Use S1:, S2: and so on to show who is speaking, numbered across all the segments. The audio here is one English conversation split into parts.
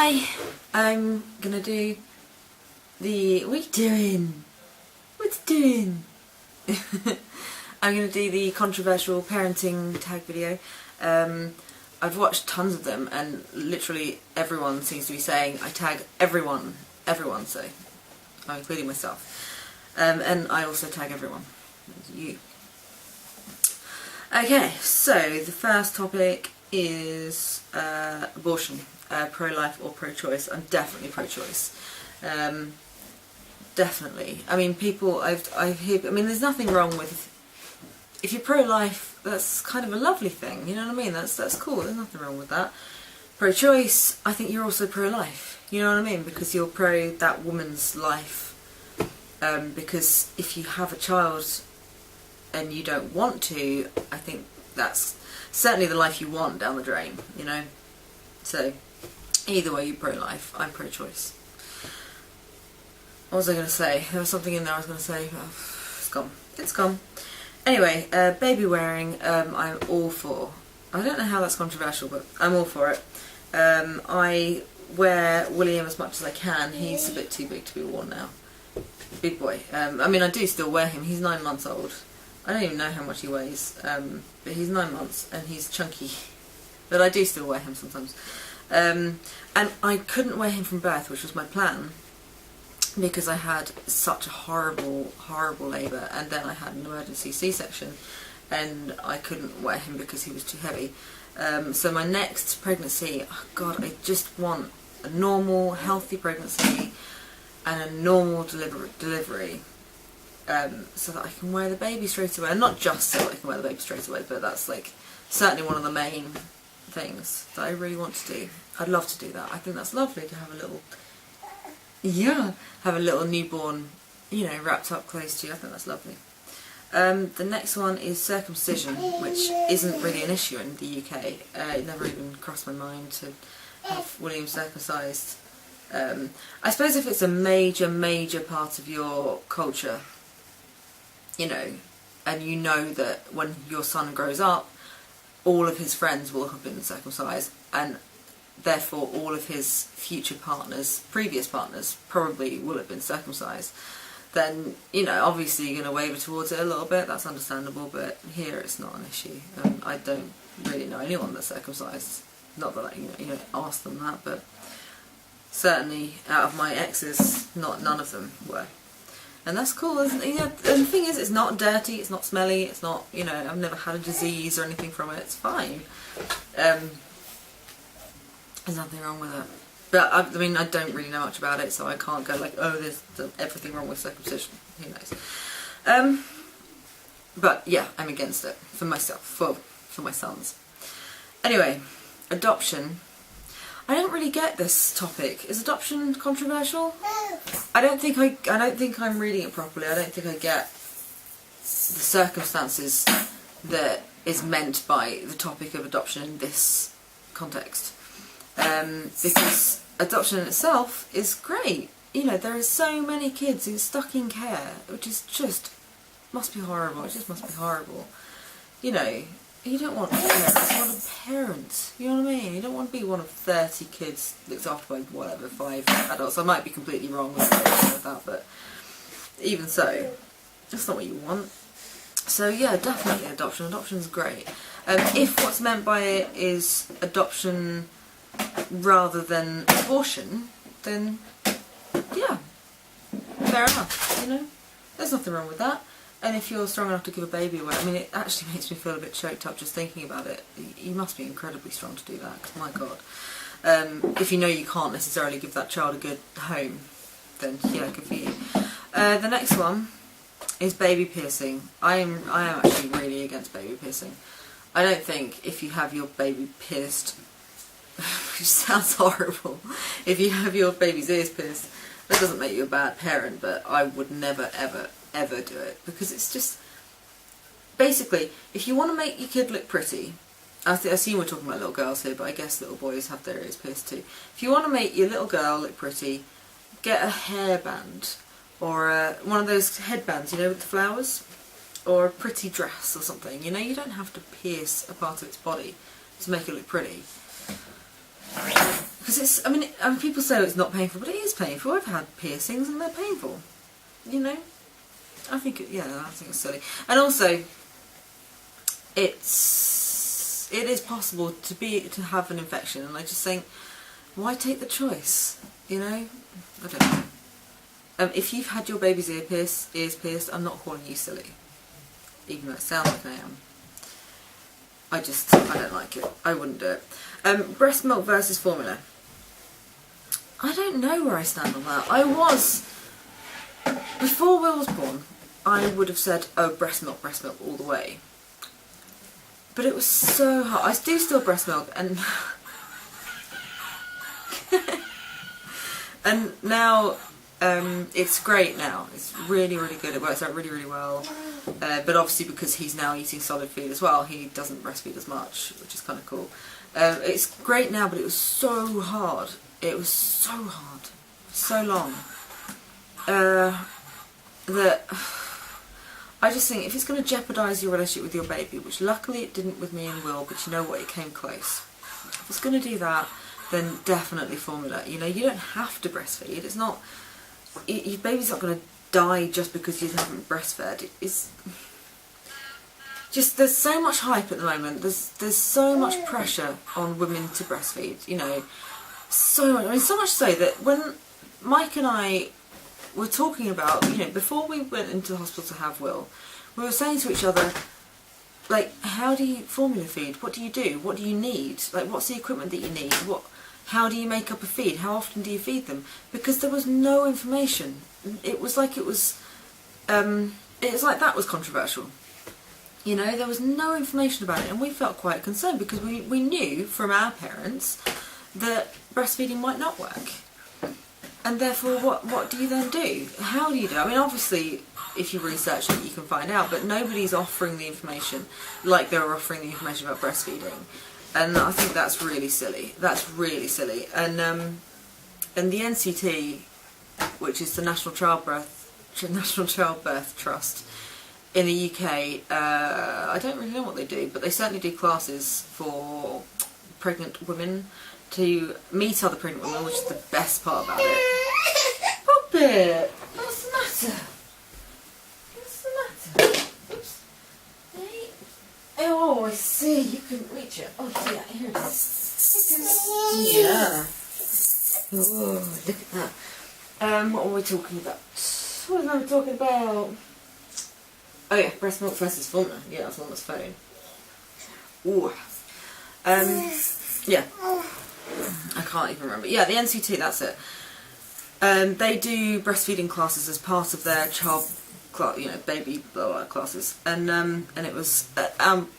S1: Hi, I'm gonna do the... What are you doing? What's doing? I'm gonna do the controversial parenting tag video. I've watched tons of them and literally everyone seems to be saying I tag everyone, so I'm including myself. And I also tag everyone, you. Okay, so the first topic is abortion. Pro-life or pro-choice. I'm definitely pro-choice. Definitely. I mean, people, I mean, there's nothing wrong with, if you're pro-life, that's kind of a lovely thing, you know what I mean? That's cool, there's nothing wrong with that. Pro-choice, I think you're also pro-life, you know what I mean? Because you're pro that woman's life. Because if you have a child and you don't want to, I think that's certainly the life you want down the drain, you know? So, either way, you're pro-life, I'm pro-choice. What was I going to say? There was something in there I was going to say, but it's gone. It's gone. Anyway, baby wearing, I'm all for. I don't know how that's controversial, but I'm all for it. I wear William as much as I can. He's a bit too big to be worn now. Big boy. I mean, I do still wear him. He's 9 months old. I don't even know how much he weighs, but he's 9 months and he's chunky. But I do still wear him sometimes. And I couldn't wear him from birth, which was my plan, because I had such a horrible, horrible labour, and then I had an emergency C-section, and I couldn't wear him because he was too heavy. So my next pregnancy, oh God, I just want a normal, healthy pregnancy and a normal delivery, so that I can wear the baby straight away. And not just so that I can wear the baby straight away, but that's like certainly one of the main things that I really want to do. I'd love to do that. I think that's lovely to have a little, have a little newborn, you know, wrapped up close to you. I think that's lovely. The next one is circumcision, which isn't really an issue in the UK. It never even crossed my mind to have William circumcised. I suppose if it's a major part of your culture, you know, and you know that when your son grows up, all of his friends will have been circumcised, and therefore all of his future partners, previous partners, probably will have been circumcised, then, you know, obviously you're going to waver towards it a little bit, that's understandable, but here it's not an issue. I don't really know anyone that's circumcised. Not that I, you know, ask them that, but certainly out of my exes, none of them were. And that's cool, isn't it? You know, and the thing is, it's not dirty, it's not smelly, it's not, you know, I've never had a disease or anything from it, it's fine. There's nothing wrong with it. But, I mean, I don't really know much about it, so I can't go like, oh, there's everything wrong with circumcision. Who knows? But, yeah, I'm against it. For myself. For my sons. Anyway, adoption. I don't really get this topic. Is adoption controversial? I don't think I'm reading it properly. I don't think I get the circumstances that is meant by the topic of adoption in this context. Because adoption in itself is great. You know, there are so many kids who are stuck in care, which is just, must be horrible. It just must be horrible. You know, you don't want parents, you want a parent, you know what I mean? You don't want to be one of 30 kids looked after by, whatever, 5 adults. I might be completely wrong with that, but even so, that's not what you want. So yeah, definitely adoption. Adoption's great. If what's meant by it is adoption rather than abortion, then yeah, fair enough, you know? There's nothing wrong with that. And if you're strong enough to give a baby away, I mean, it actually makes me feel a bit choked up just thinking about it. You must be incredibly strong to do that, 'cause my God. If you know you can't necessarily give that child a good home, then yeah, good for you. The next one is baby piercing. I am actually really against baby piercing. I don't think if you have your baby pierced, which sounds horrible, if you have your baby's ears pierced, that doesn't make you a bad parent, but I would never, ever do it, because it's just, basically, if you want to make your kid look pretty, I assume we're talking about little girls here, but I guess little boys have their ears pierced too. If you want to make your little girl look pretty, get a hairband, or one of those headbands, you know, with the flowers, or a pretty dress or something. You know, you don't have to pierce a part of its body to make it look pretty. Because it's, I mean, people say it's not painful, but it is painful. I've had piercings and they're painful. You know? I think it's silly. And also, it is possible to have an infection, and I just think, why take the choice? You know? I don't know. If you've had your baby's ears pierced, I'm not calling you silly. Even though it sounds like I am. I don't like it. I wouldn't do it. Breast milk versus formula. I don't know where I stand on that. Before Will was born, I would have said, oh, breast milk all the way. But it was so hard. I do still breast milk, and and now it's great now. It's really, really good. It works out really, really well. But obviously because he's now eating solid food as well, he doesn't breastfeed as much, which is kind of cool. It's great now, but it was so hard. It was so hard. So long. That I just think if it's going to jeopardise your relationship with your baby, which luckily it didn't with me and Will, but you know what, it came close. If it's going to do that, then definitely formula. You know, you don't have to breastfeed. It's not, your baby's not going to die just because you haven't breastfed. It's just, there's so much hype at the moment. There's so much pressure on women to breastfeed. You know, so much. I mean, so much so that when Mike and I were talking about, you know, before we went into the hospital to have Will, we were saying to each other, like, how do you formula feed? What do you do? What do you need? Like, what's the equipment that you need? How do you make up a feed? How often do you feed them? Because there was no information. It was like that was controversial. You know, there was no information about it, and we felt quite concerned because we knew from our parents that breastfeeding might not work. And therefore, what do you then do? How do you do it? I mean, obviously, if you research it, you can find out, but nobody's offering the information like they were offering the information about breastfeeding. And I think that's really silly. That's really silly. And the NCT, which is the National Childbirth Trust in the UK, I don't really know what they do, but they certainly do classes for pregnant women to meet other pregnant women, which is the best part about it. Pop it! What's the matter? What's the matter? Oops. Hey. Oh, I see. You couldn't reach it. Oh, yeah, here it is. Yeah. Oh, look at that. What were we talking about? What was I talking about? Oh yeah, breast milk versus formula. Yeah, that's on this phone. Ooh. Yeah. I can't even remember. Yeah, the NCT, that's it. They do breastfeeding classes as part of their baby blowout classes, and it was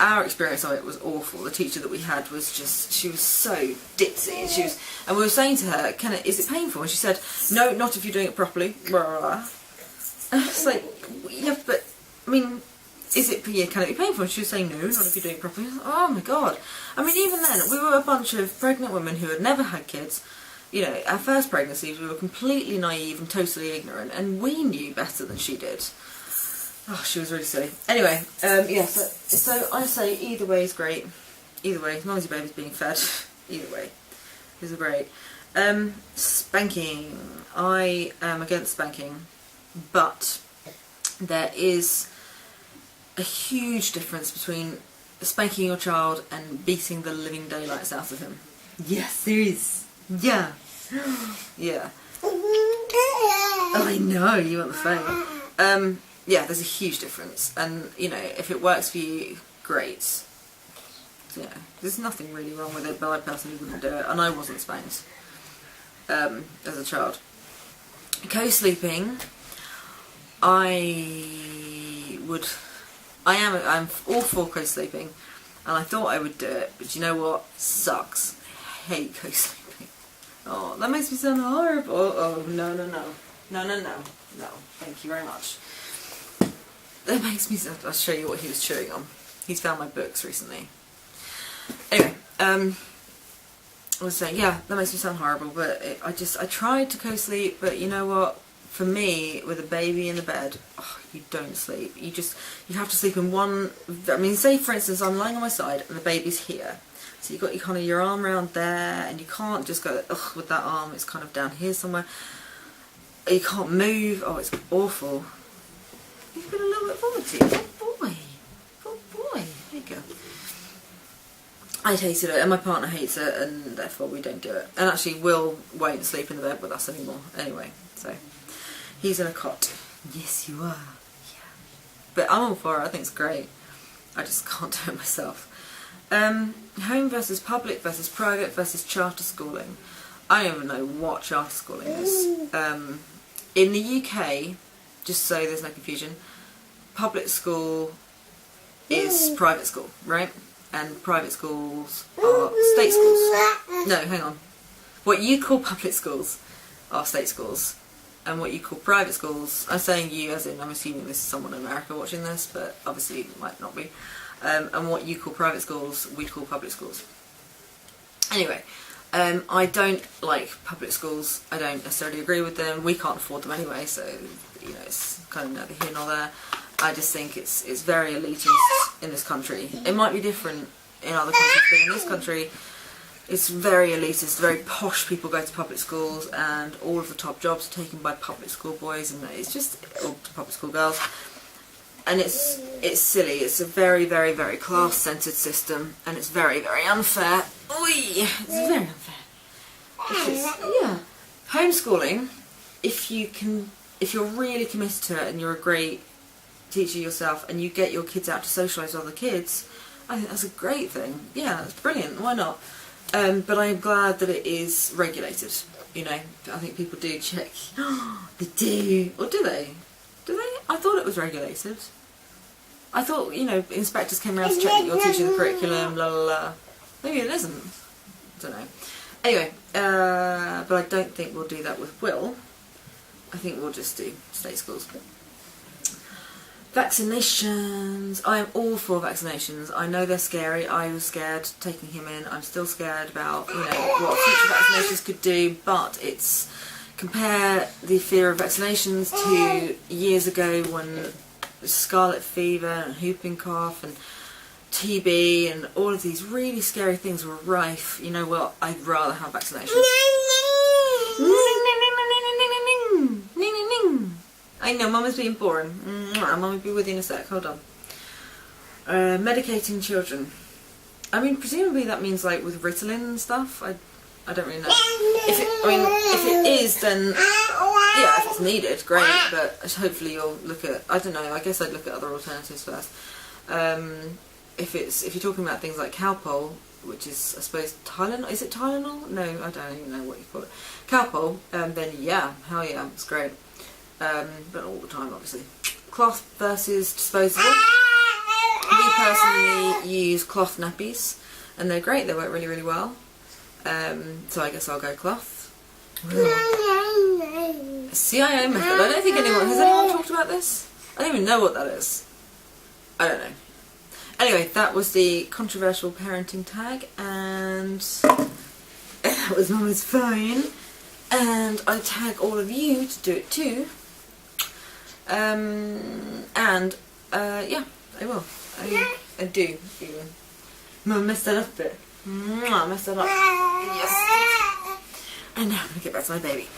S1: our experience of it was awful. The teacher that we had was she was so ditzy, and we were saying to her, is it painful? And she said, no, not if you're doing it properly. Blah, blah, blah. And I was like, yeah, but I mean, can it be painful? And she was saying, no, not if you're doing it properly. I was like, oh my god. I mean, even then, we were a bunch of pregnant women who had never had kids. You know, our first pregnancies, we were completely naive and totally ignorant, and we knew better than she did. Oh, she was really silly. Anyway, yeah, so I say either way is great. Either way, as long as your baby's being fed, either way is great. Spanking. I am against spanking, but there is a huge difference between spanking your child and beating the living daylights out of him. Yes, there is. Yeah. Yeah. Oh, I know, you want the phone. Yeah, there's a huge difference. And, you know, if it works for you, great. Yeah, there's nothing really wrong with it, but I personally wouldn't do it. And I wasn't spanked as a child. Co-sleeping, I'm all for co-sleeping, and I thought I would do it, but you know what? Sucks. I hate co-sleeping. Oh, that makes me sound horrible. Oh, no. No, thank you very much. That makes me sound... I'll show you what he was chewing on. He's found my books recently. Anyway, I was saying, yeah, that makes me sound horrible, but I tried to co-sleep, but you know what? for me, with a baby in the bed, you don't sleep. You have to sleep in one. I mean, say for instance, I'm lying on my side and the baby's here. So you've got your kind of your arm around there, and you can't just go with that arm. It's kind of down here somewhere. You can't move. Oh, it's awful. You've been a little bit vomity. Oh boy. There you go. I hated it, and my partner hates it, and therefore we don't do it. And actually, Will won't sleep in the bed with us anymore. Anyway, so he's in a cot. Yes, you are. Yeah. But I'm all for it. I think it's great. I just can't do it myself. Home versus public versus private versus charter schooling. I don't even know what charter schooling is. In the UK, just so there's no confusion, public school is private school, right? And private schools are state schools. No, hang on. What you call public schools are state schools. And what you call private schools, I'm saying you as in, I'm assuming this is someone in America watching this, but obviously it might not be. And what you call private schools, we call public schools. Anyway, I don't like public schools. I don't necessarily agree with them. We can't afford them anyway, so it's kind of neither here nor there. I just think it's very elitist in this country. It might be different in other countries, but in this country, it's very elitist. Very posh people go to public schools, and all of the top jobs are taken by public school boys, and it's just or public school girls. And it's silly. It's a very, very, very class-centered system, and it's very, very unfair. Oi! It's very unfair. Yeah. Homeschooling, if you're really committed to it, and you're a great teacher yourself, and you get your kids out to socialise with other kids, I think that's a great thing. Yeah, it's brilliant. Why not? But I'm glad that it is regulated. I think people do check. They do. Or do they? Do they? I thought it was regulated. I thought, inspectors came around to check that you're teaching the curriculum, la la la. Maybe it isn't. I don't know. Anyway, but I don't think we'll do that with Will. I think we'll just do state schools. Vaccinations. I am all for vaccinations. I know they're scary. I was scared taking him in. I'm still scared about, what future vaccinations could do, but compare the fear of vaccinations to years ago when scarlet fever and whooping cough and TB and all of these really scary things were rife. You know what? I'd rather have vaccinations. I know, Mama's being boring. Mama will be with you in a sec. Hold on. Medicating children. I mean, presumably that means like with Ritalin and stuff. I don't really know. If it is, then yeah, if it's needed, great. But hopefully you'll look at. I don't know. I guess I'd look at other alternatives first. If you're talking about things like Calpol, which is I suppose Tylenol. Is it Tylenol? No, I don't even know what you call it. Calpol. Then yeah, hell yeah, it's great. But all the time, obviously. Cloth versus disposable. We personally use cloth nappies, and they're great. They work really, really well. So I guess I'll go cloth. CIA method. I don't think has anyone talked about this? I don't even know what that is. I don't know. Anyway, that was the controversial parenting tag, and that was Mama's phone. And I tag all of you to do it too. Yeah, I will. I do even. Mum messed that up a bit. I messed that up. Yes. And now I'm gonna get back to my baby.